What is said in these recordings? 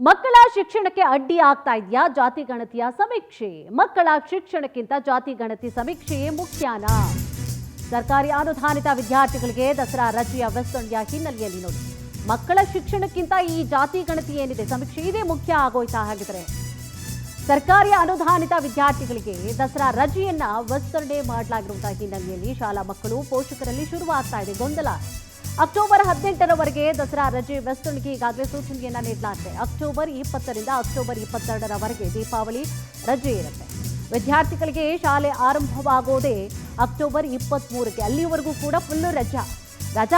ಮಕ್ಕಳ ಶಿಕ್ಷಣಕ್ಕೆ ಅಡ್ಡಿ ಆಗ್ತಾ ಇದೆಯಾ ಜಾತಿ ಗಣತಿಯ ಸಮೀಕ್ಷೆ? ಮಕ್ಕಳ ಶಿಕ್ಷಣಕ್ಕಿಂತ ಜಾತಿ ಗಣತಿ ಸಮೀಕ್ಷೆಯೇ ಮುಖ್ಯನಾ? ಸರ್ಕಾರಿ ಅನುದಾನಿತ ವಿದ್ಯಾರ್ಥಿಗಳಿಗೆ ದಸರಾ ರಜೆಯ ವಿಸ್ತರಣೆಯ ಹಿನ್ನೆಲೆಯಲ್ಲಿ ನೋಡಿ, ಮಕ್ಕಳ ಶಿಕ್ಷಣಕ್ಕಿಂತ ಈ ಜಾತಿ ಗಣತಿ ಏನಿದೆ ಸಮೀಕ್ಷೆ ಇದೇ ಮುಖ್ಯ ಆಗೋಯ್ತಾ? ಹಾಗಿದ್ರೆ ಸರ್ಕಾರಿ ಅನುದಾನಿತ ವಿದ್ಯಾರ್ಥಿಗಳಿಗೆ ದಸರಾ ರಜೆಯನ್ನ ವಿಸ್ತರಣೆ ಮಾಡಲಾಗಿರುವಂತಹ ಹಿನ್ನೆಲೆಯಲ್ಲಿ ಶಾಲಾ ಮಕ್ಕಳು ಪೋಷಕರಲ್ಲಿ ಶುರುವಾಗ್ತಾ ಇದೆ ಗೊಂದಲ. ಅಕ್ಟೋಬರ್ 18ರವರೆಗೆ ದಸರಾ ರಜೆ ವಿಸ್ತರಣೆಗೆ ಈಗಾಗಲೇ ಸೂಚನೆಯನ್ನ ನೀಡಲಾಗಿದೆ. ಅಕ್ಟೋಬರ್ 20ರಿಂದ ಅಕ್ಟೋಬರ್ 22ರವರೆಗೆ ದೀಪಾವಳಿ ರಜೆ ಇರುತ್ತೆ. ವಿದ್ಯಾರ್ಥಿಗಳಿಗೆ ಶಾಲೆ ಆರಂಭವಾಗೋದೇ ಅಕ್ಟೋಬರ್ 23ಕ್ಕೆ. ಅಲ್ಲಿವರೆಗೂ ಕೂಡ ಫುಲ್ ರಜಾ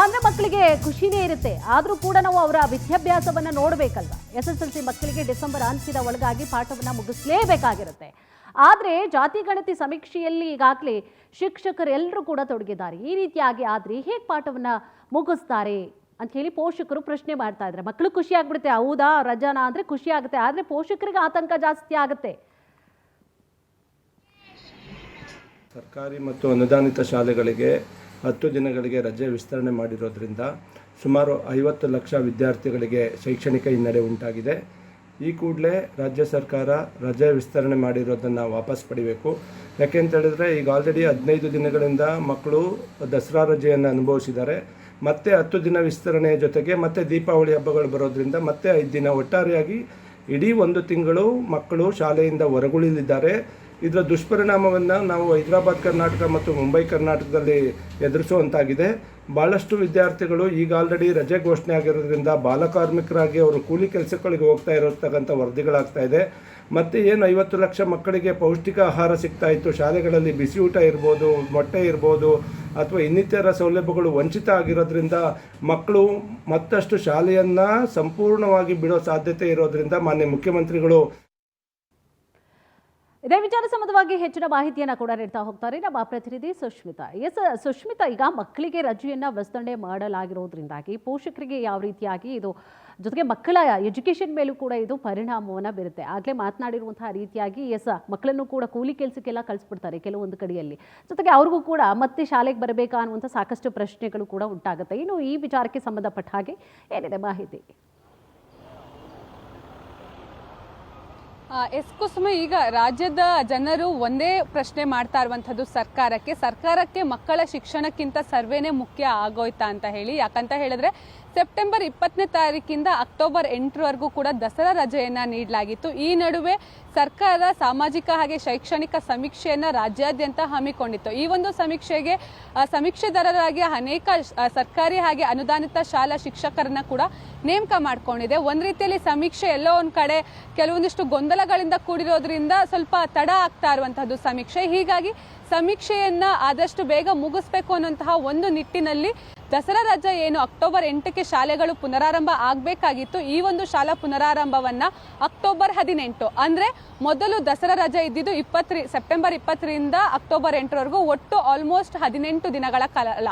ಅಂದ್ರೆ ಮಕ್ಕಳಿಗೆ ಖುಷಿನೇ ಇರುತ್ತೆ. ಆದರೂ ಕೂಡ ನಾವು ಅವರ ವಿದ್ಯಾಭ್ಯಾಸವನ್ನ ನೋಡಬೇಕಲ್ವಾ? SSLC ಮಕ್ಕಳಿಗೆ ಡಿಸೆಂಬರ್ ಅಂತ್ಯದ ಒಳಗಾಗಿ ಪಾಠವನ್ನ ಮುಗಿಸಲೇಬೇಕಾಗಿರುತ್ತೆ. ಆದರೆ ಜಾತಿ ಗಣತಿ ಸಮೀಕ್ಷೆಯಲ್ಲಿ ಈಗಾಗಲೇ ಶಿಕ್ಷಕರೆಲ್ಲರೂ ಕೂಡ ತೊಡಗಿದ್ದಾರೆ. ಈ ರೀತಿಯಾಗಿ ಆದ್ರೆ ಹೇಗೆ ಪಾಠವನ್ನ ಮುಗಿಸ್ತಾರೆ ಅಂತ ಹೇಳಿ ಪೋಷಕರು ಪ್ರಶ್ನೆ ಮಾಡ್ತಾ ಇದ್ದಾರೆ. ಮಕ್ಕಳು ಖುಷಿ ಆಗ್ಬಿಡುತ್ತೆ, ಹೌದಾ ರಜಾನ ಅಂದ್ರೆ ಖುಷಿ ಆಗುತ್ತೆ, ಆದ್ರೆ ಪೋಷಕರಿಗೆ ಆತಂಕ ಜಾಸ್ತಿ ಆಗುತ್ತೆ. ಸರ್ಕಾರಿ ಮತ್ತು ಅನುದಾನಿತ ಶಾಲೆಗಳಿಗೆ 10 ದಿನಗಳಿಗೆ ರಜೆ ವಿಸ್ತರಣೆ ಮಾಡಿರೋದ್ರಿಂದ ಸುಮಾರು 50 ಲಕ್ಷ ವಿದ್ಯಾರ್ಥಿಗಳಿಗೆ ಶೈಕ್ಷಣಿಕ ಹಿನ್ನಡೆ ಉಂಟಾಗಿದೆ. ಈ ಕೂಡಲೇ ರಾಜ್ಯ ಸರ್ಕಾರ ರಜೆ ವಿಸ್ತರಣೆ ಮಾಡಿರೋದನ್ನು ವಾಪಸ್ ಪಡಿಬೇಕು. ಯಾಕೆಂತ ಹೇಳಿದ್ರೆ ಈಗ ಆಲ್ರೆಡಿ 15 ದಿನಗಳಿಂದ ಮಕ್ಕಳು ದಸರಾ ರಜೆಯನ್ನು ಅನುಭವಿಸಿದ್ದಾರೆ. ಮತ್ತೆ 10 ದಿನ ವಿಸ್ತರಣೆಯ ಜೊತೆಗೆ ಮತ್ತೆ ದೀಪಾವಳಿ ಹಬ್ಬಗಳು ಬರೋದ್ರಿಂದ ಮತ್ತೆ 5 ದಿನ, ಒಟ್ಟಾರೆಯಾಗಿ ಇಡೀ 1 ತಿಂಗಳು ಮಕ್ಕಳು ಶಾಲೆಯಿಂದ ಹೊರಗುಳಿಲಿದ್ದಾರೆ. ಇದರ ದುಷ್ಪರಿಣಾಮವನ್ನು ನಾವು ಹೈದರಾಬಾದ್ ಕರ್ನಾಟಕ ಮತ್ತು ಮುಂಬೈ ಕರ್ನಾಟಕದಲ್ಲಿ ಎದುರಿಸುವಂತಾಗಿದೆ. ಭಾಳಷ್ಟು ವಿದ್ಯಾರ್ಥಿಗಳು ಈಗ ಆಲ್ರೆಡಿ ರಜೆ ಘೋಷಣೆ ಆಗಿರೋದ್ರಿಂದ ಬಾಲಕಾರ್ಮಿಕರಾಗಿ ಅವರು ಕೂಲಿ ಕೆಲಸಗಳಿಗೆ ಹೋಗ್ತಾ ಇರತಕ್ಕಂಥ ವರದಿಗಳಾಗ್ತಾ ಇದೆ. ಮತ್ತು ಏನು 50 ಲಕ್ಷ ಮಕ್ಕಳಿಗೆ ಪೌಷ್ಟಿಕ ಆಹಾರ ಸಿಗ್ತಾ ಇತ್ತು, ಶಾಲೆಗಳಲ್ಲಿ ಬಿಸಿ ಊಟ ಇರ್ಬೋದು, ಮೊಟ್ಟೆ ಇರ್ಬೋದು, ಅಥವಾ ಇನ್ನಿತರ ಸೌಲಭ್ಯಗಳು ವಂಚಿತ ಆಗಿರೋದ್ರಿಂದ ಮಕ್ಕಳು ಮತ್ತಷ್ಟು ಶಾಲೆಯನ್ನು ಸಂಪೂರ್ಣವಾಗಿ ಬಿಡೋ ಸಾಧ್ಯತೆ ಇರೋದ್ರಿಂದ ಮಾನ್ಯ ಮುಖ್ಯಮಂತ್ರಿಗಳು ಇದೇ ವಿಚಾರ ಸಂಬಂಧವಾಗಿ ಹೆಚ್ಚಿನ ಮಾಹಿತಿಯನ್ನು ಕೂಡ ನೀಡ್ತಾ ಹೋಗ್ತಾರೆ ನಮ್ಮ ಪ್ರತಿನಿಧಿ ಸುಷ್ಮಿತಾ. ಸುಷ್ಮಿತಾ, ಈಗ ಮಕ್ಕಳಿಗೆ ರಜೆಯನ್ನ ವಿಸ್ತರಣೆ ಮಾಡಲಾಗಿರೋದ್ರಿಂದಾಗಿ ಪೋಷಕರಿಗೆ ಯಾವ ರೀತಿಯಾಗಿ ಇದು, ಜೊತೆಗೆ ಮಕ್ಕಳ ಎಜುಕೇಷನ್ ಮೇಲೂ ಕೂಡ ಇದು ಪರಿಣಾಮವನ್ನು ಬೀರುತ್ತೆ. ಆಗಲೇ ಮಾತನಾಡಿರುವಂತಹ ರೀತಿಯಾಗಿ ಮಕ್ಕಳನ್ನು ಕೂಡ ಕೂಲಿ ಕೆಲಸಕ್ಕೆಲ್ಲ ಕಳಿಸ್ಬಿಡ್ತಾರೆ ಕೆಲವೊಂದು ಕಡೆಯಲ್ಲಿ. ಜೊತೆಗೆ ಅವ್ರಿಗೂ ಕೂಡ ಮತ್ತೆ ಶಾಲೆಗೆ ಬರಬೇಕಾ ಅನ್ನುವಂಥ ಸಾಕಷ್ಟು ಪ್ರಶ್ನೆಗಳು ಕೂಡ ಉಂಟಾಗುತ್ತೆ. ಇನ್ನು ಈ ವಿಚಾರಕ್ಕೆ ಸಂಬಂಧಪಟ್ಟ ಹಾಗೆ ಏನಿದೆ ಮಾಹಿತಿ? ಕುಸುಮ, ಈಗ ರಾಜ್ಯದ ಜನರು ಒಂದೇ ಪ್ರಶ್ನೆ ಮಾಡ್ತಾ ಇರುವಂಥದ್ದು ಸರ್ಕಾರಕ್ಕೆ ಮಕ್ಕಳ ಶಿಕ್ಷಣಕ್ಕಿಂತ ಸರ್ವೇನೇ ಮುಖ್ಯ ಆಗೋಯ್ತಾ ಅಂತ ಹೇಳಿ. ಯಾಕಂತ ಹೇಳಿದ್ರೆ ಸೆಪ್ಟೆಂಬರ್ 20ನೇ ತಾರೀಕಿಂದ ಅಕ್ಟೋಬರ್ 8ರವರೆಗೂ ಕೂಡ ದಸರಾ ರಜೆಯನ್ನ ನೀಡಲಾಗಿತ್ತು. ಈ ನಡುವೆ ಸರ್ಕಾರ ಸಾಮಾಜಿಕ ಹಾಗೆ ಶೈಕ್ಷಣಿಕ ಸಮೀಕ್ಷೆಯನ್ನ ರಾಜ್ಯಾದ್ಯಂತ ಹಮ್ಮಿಕೊಂಡಿತ್ತು. ಈ ಒಂದು ಸಮೀಕ್ಷೆಗೆ ಸಮೀಕ್ಷೆದಾರರಾಗಿ ಅನೇಕ ಸರ್ಕಾರಿ ಹಾಗೆ ಅನುದಾನಿತ ಶಾಲಾ ಶಿಕ್ಷಕರನ್ನ ಕೂಡ ನೇಮಕ ಮಾಡ್ಕೊಂಡಿದೆ. ಒಂದ್ ರೀತಿಯಲ್ಲಿ ಸಮೀಕ್ಷೆ ಎಲ್ಲೋ ಒಂದ್ ಕಡೆ ಕೆಲವೊಂದಿಷ್ಟು ಗೊಂದಲಗಳಿಂದ ಕೂಡಿರೋದ್ರಿಂದ ಸ್ವಲ್ಪ ತಡ ಆಗ್ತಾ ಇರುವಂತಹದ್ದು ಸಮೀಕ್ಷೆ. ಹೀಗಾಗಿ ಸಮೀಕ್ಷೆಯನ್ನ ಆದಷ್ಟು ಬೇಗ ಮುಗಿಸ್ಬೇಕು ಅನ್ನುವಂತಹ ಒಂದು ನಿಟ್ಟಿನಲ್ಲಿ ದಸರಾ ರಜೆ ಏನು ಅಕ್ಟೋಬರ್ 8ಕ್ಕೆ ಶಾಲೆಗಳು ಪುನರಾರಂಭ ಆಗಬೇಕಾಗಿತ್ತು, ಈ ಒಂದು ಶಾಲಾ ಪುನರಾರಂಭವನ್ನ ಅಕ್ಟೋಬರ್ 18 ಅಂದ್ರೆ ಮೊದಲು ದಸರಾ ರಜೆ ಇದ್ದಿದ್ದು ಸೆಪ್ಟೆಂಬರ್ 20ರಿಂದ ಅಕ್ಟೋಬರ್ 8ರವರೆಗೂ, ಒಟ್ಟು ಆಲ್ಮೋಸ್ಟ್ 18 ದಿನಗಳ ಕಾಲ.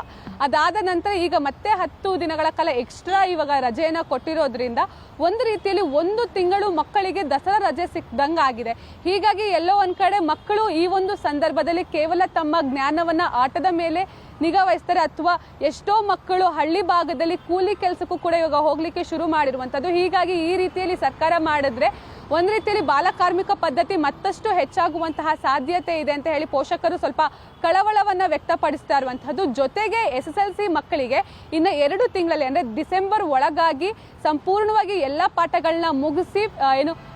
ಅದಾದ ನಂತರ ಈಗ ಮತ್ತೆ 10 ದಿನಗಳ ಕಾಲ ಎಕ್ಸ್ಟ್ರಾ ಇವಾಗ ರಜೆಯನ್ನ ಕೊಟ್ಟಿರೋದ್ರಿಂದ ಒಂದು ರೀತಿಯಲ್ಲಿ 1 ತಿಂಗಳು ಮಕ್ಕಳಿಗೆ ದಸರಾ ರಜೆ ಸಿಕ್ದಂಗಾಗಿದೆ. ಹೀಗಾಗಿ ಎಲ್ಲೋ ಒಂದ್ ಕಡೆ ಮಕ್ಕಳು ಈ ಒಂದು ಸಂದರ್ಭದಲ್ಲಿ ಕೇವಲ ತಮ್ಮ ಜ್ಞಾನವನ್ನ ಆಟದ ಮೇಲೆ ನಿಗಾ ವಹಿಸ್ತಾರೆ, ಅಥವಾ ಎಷ್ಟೋ ಮಕ್ಕಳು ಹಳ್ಳಿ ಭಾಗದಲ್ಲಿ ಕೂಲಿ ಕೆಲಸಕ್ಕೂ ಕೂಡ ಇವಾಗ ಹೋಗ್ಲಿಕ್ಕೆ ಶುರು ಮಾಡಿರುವಂತದ್ದು. ಹೀಗಾಗಿ ಈ ರೀತಿಯಲ್ಲಿ ಸರ್ಕಾರ ಮಾಡಿದ್ರೆ ಒಂದ್ ರೀತಿಯಲ್ಲಿ ಬಾಲಕಾರ್ಮಿಕ ಪದ್ಧತಿ ಮತ್ತಷ್ಟು ಹೆಚ್ಚಾಗುವಂತಹ ಸಾಧ್ಯತೆ ಇದೆ ಅಂತ ಹೇಳಿ ಪೋಷಕರು ಸ್ವಲ್ಪ ಕಳವಳವನ್ನ ವ್ಯಕ್ತಪಡಿಸ್ತಾ ಇರುವಂತಹದ್ದು. ಜೊತೆಗೆ SSLC ಮಕ್ಕಳಿಗೆ ಇನ್ನ 2 ತಿಂಗಳಲ್ಲಿ ಅಂದ್ರೆ ಡಿಸೆಂಬರ್ ಒಳಗಾಗಿ ಸಂಪೂರ್ಣವಾಗಿ ಎಲ್ಲಾ ಪಾಠಗಳನ್ನ ಮುಗಿಸಿ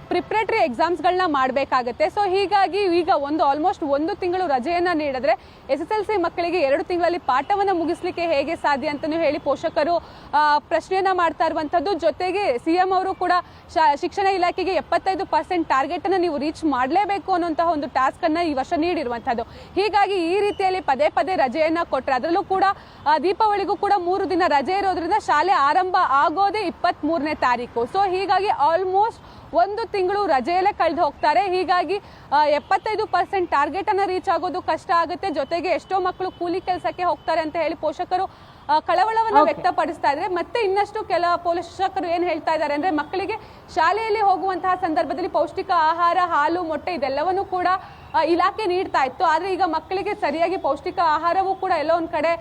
ಪ್ರಿಪ್ರೇಟರಿ ಎಕ್ಸಾಮ್ಸ್ಗಳನ್ನ ಮಾಡಬೇಕಾಗುತ್ತೆ. ಸೊ ಹೀಗಾಗಿ ಈಗ ಆಲ್ಮೋಸ್ಟ್ 1 ತಿಂಗಳು ರಜೆಯನ್ನ ನೀಡಿದ್ರೆ SSLC ಮಕ್ಕಳಿಗೆ 2 ತಿಂಗಳಲ್ಲಿ ಪಾಠವನ್ನ ಮುಗಿಸ್ಲಿಕ್ಕೆ ಹೇಗೆ ಸಾಧ್ಯ ಅಂತಾನೂ ಹೇಳಿ ಪೋಷಕರು ಪ್ರಶ್ನೆಯನ್ನ ಮಾಡ್ತಾ ಇರುವಂತದ್ದು. ಜೊತೆಗೆ CM ಅವರು ಕೂಡ ಶಿಕ್ಷಣ ಇಲಾಖೆಗೆ 75% ಟಾರ್ಗೆಟ್ ಅನ್ನ ನೀವು ರೀಚ್ ಮಾಡಲೇಬೇಕು ಅನ್ನುವಂತಹ ಒಂದು ಟಾಸ್ಕ್ ಅನ್ನ ಈ ವರ್ಷ ನೀಡಿರುವಂತದ್ದು. ಹೀಗಾಗಿ ಈ ರೀತಿಯಲ್ಲಿ ಪದೇ ಪದೇ ರಜೆಯನ್ನ ಕೊಟ್ಟರೆ, ಅದರಲ್ಲೂ ಕೂಡ ದೀಪಾವಳಿಗೂ ಕೂಡ 3 ದಿನ ರಜೆ ಇರೋದ್ರಿಂದ ಶಾಲೆ ಆರಂಭ ಆಗೋದೇ 23ನೇ ತಾರೀಕು. ಸೊ ಹೀಗಾಗಿ ಆಲ್ಮೋಸ್ಟ್ 1 ತಿಂಗಳು ರಜೆಯಲ್ಲೇ ಕಳೆದು ಹೋಗ್ತಾರೆ. ಹೀಗಾಗಿ 75% ಟಾರ್ಗೆಟ್ ಅನ್ನ ರೀಚ್ ಆಗೋದು ಕಷ್ಟ ಆಗುತ್ತೆ. ಜೊತೆಗೆ ಎಷ್ಟೋ ಮಕ್ಕಳು ಕೂಲಿ ಕೆಲಸಕ್ಕೆ ಹೋಗ್ತಾರೆ ಅಂತ ಹೇಳಿ ಪೋಷಕರು ಕಳವಳವನ್ನ ವ್ಯಕ್ತಪಡಿಸ್ತಾ ಇದ್ರೆ, ಮತ್ತೆ ಇನ್ನಷ್ಟು ಕೆಲ ಪೋಷಕರು ಏನ್ ಹೇಳ್ತಾ ಇದ್ದಾರೆ ಅಂದ್ರೆ ಮಕ್ಕಳಿಗೆ ಶಾಲೆಯಲ್ಲಿ ಹೋಗುವಂತಹ ಸಂದರ್ಭದಲ್ಲಿ ಪೌಷ್ಟಿಕ ಆಹಾರ, ಹಾಲು, ಮೊಟ್ಟೆ ಇದೆಲ್ಲವನ್ನೂ ಕೂಡ ಇಲಾಖೆ ನೀಡ್ತಾ ಇತ್ತು. ಆದ್ರೆ ಈಗ ಮಕ್ಕಳಿಗೆ ಸರಿಯಾಗಿ ಪೌಷ್ಟಿಕ ಆಹಾರವೂ ಕೂಡ ಎಲ್ಲೋ ಒಂದ್ ಕಡೆ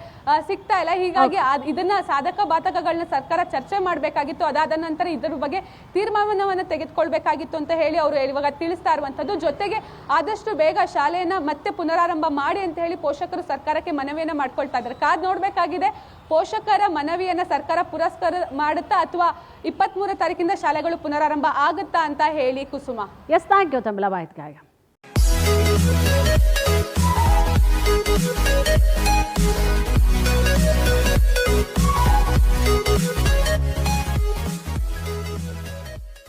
ಸಿಗ್ತಾ ಇಲ್ಲ. ಹೀಗಾಗಿ ಇದನ್ನ ಸಾಧಕ ಬಾಧಕಗಳನ್ನ ಸರ್ಕಾರ ಚರ್ಚೆ ಮಾಡಬೇಕಾಗಿತ್ತು. ಅದಾದ ನಂತರ ಇದ್ರ ಬಗ್ಗೆ ತೀರ್ಮಾನವನ್ನು ತೆಗೆದುಕೊಳ್ಬೇಕಾಗಿತ್ತು ಅಂತ ಹೇಳಿ ಅವರು ಇವಾಗ ತಿಳಿಸ್ತಾ ಇರುವಂತದ್ದು. ಜೊತೆಗೆ ಆದಷ್ಟು ಬೇಗ ಶಾಲೆಯನ್ನ ಮತ್ತೆ ಪುನರಾರಂಭ ಮಾಡಿ ಅಂತ ಹೇಳಿ ಪೋಷಕರು ಸರ್ಕಾರಕ್ಕೆ ಮನವಿಯನ್ನ ಮಾಡ್ಕೊಳ್ತಾ ಇದ್ದಾರೆ. ಕಾದ್ ನೋಡ್ಬೇಕಾಗಿದೆ ಪೋಷಕರ ಮನವಿಯನ್ನ ಸರ್ಕಾರ ಪುರಸ್ಕಾರ ಮಾಡುತ್ತಾ ಅಥವಾ 23 ತಾರೀಕಿಂದ ಶಾಲೆಗಳು ಪುನರಾರಂಭ ಆಗುತ್ತಾ ಅಂತ ಹೇಳಿ. ಕುಸುಮ. ಎಸ್, ಥ್ಯಾಂಕ್ ಯು ತಮಿಳಾ ಮಾಹಿತಿಗಾಗಿ.